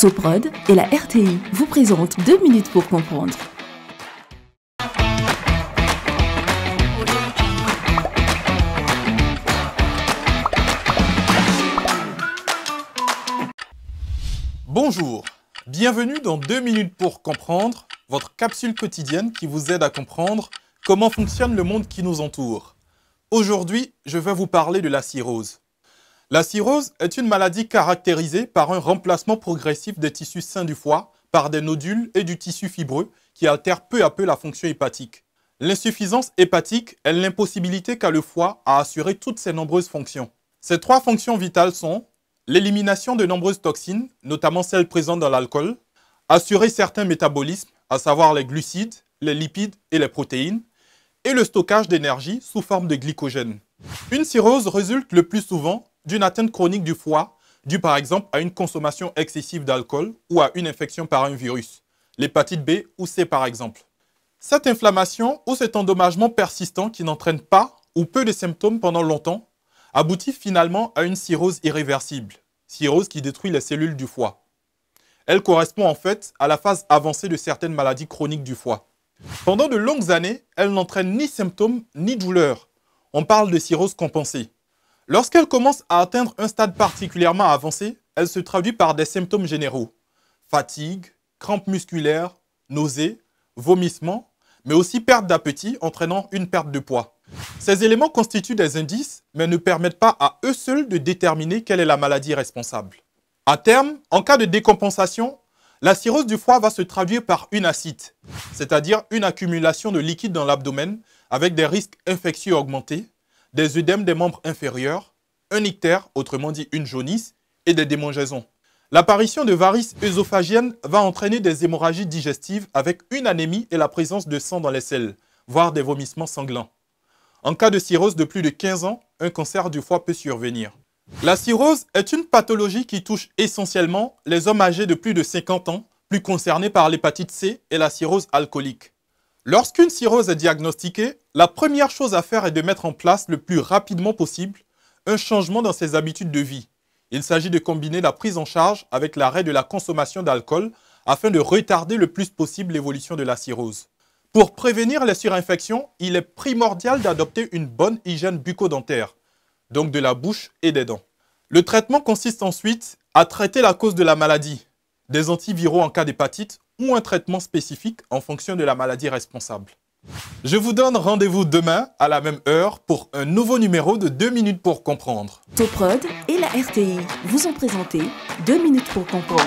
Soprod et la RTI vous présentent 2 minutes pour comprendre. Bonjour, bienvenue dans 2 minutes pour comprendre, votre capsule quotidienne qui vous aide à comprendre comment fonctionne le monde qui nous entoure. Aujourd'hui, je vais vous parler de la cirrhose. La cirrhose est une maladie caractérisée par un remplacement progressif des tissus sains du foie par des nodules et du tissu fibreux qui altèrent peu à peu la fonction hépatique. L'insuffisance hépatique est l'impossibilité qu'a le foie à assurer toutes ses nombreuses fonctions. Ces 3 fonctions vitales sont l'élimination de nombreuses toxines, notamment celles présentes dans l'alcool, assurer certains métabolismes, à savoir les glucides, les lipides et les protéines, et le stockage d'énergie sous forme de glycogène. Une cirrhose résulte le plus souvent d'une atteinte chronique du foie, due par exemple à une consommation excessive d'alcool ou à une infection par un virus, l'hépatite B ou C par exemple. Cette inflammation ou cet endommagement persistant qui n'entraîne pas ou peu de symptômes pendant longtemps aboutit finalement à une cirrhose irréversible, cirrhose qui détruit les cellules du foie. Elle correspond en fait à la phase avancée de certaines maladies chroniques du foie. Pendant de longues années, elle n'entraîne ni symptômes ni douleurs. On parle de cirrhose compensée. Lorsqu'elle commence à atteindre un stade particulièrement avancé, elle se traduit par des symptômes généraux. Fatigue, crampes musculaires, nausées, vomissements, mais aussi perte d'appétit entraînant une perte de poids. Ces éléments constituent des indices, mais ne permettent pas à eux seuls de déterminer quelle est la maladie responsable. À terme, en cas de décompensation, la cirrhose du foie va se traduire par une ascite, c'est-à-dire une accumulation de liquide dans l'abdomen avec des risques infectieux augmentés, des œdèmes des membres inférieurs, un ictère, autrement dit une jaunisse, et des démangeaisons. L'apparition de varices œsophagiennes va entraîner des hémorragies digestives avec une anémie et la présence de sang dans les selles, voire des vomissements sanglants. En cas de cirrhose de plus de 15 ans, un cancer du foie peut survenir. La cirrhose est une pathologie qui touche essentiellement les hommes âgés de plus de 50 ans, plus concernés par l'hépatite C et la cirrhose alcoolique. Lorsqu'une cirrhose est diagnostiquée, la première chose à faire est de mettre en place le plus rapidement possible un changement dans ses habitudes de vie. Il s'agit de combiner la prise en charge avec l'arrêt de la consommation d'alcool afin de retarder le plus possible l'évolution de la cirrhose. Pour prévenir les surinfections, il est primordial d'adopter une bonne hygiène bucco-dentaire, donc de la bouche et des dents. Le traitement consiste ensuite à traiter la cause de la maladie, des antiviraux en cas d'hépatite ou un traitement spécifique en fonction de la maladie responsable. Je vous donne rendez-vous demain à la même heure pour un nouveau numéro de 2 minutes pour comprendre. Soprod et la RTI vous ont présenté 2 minutes pour comprendre.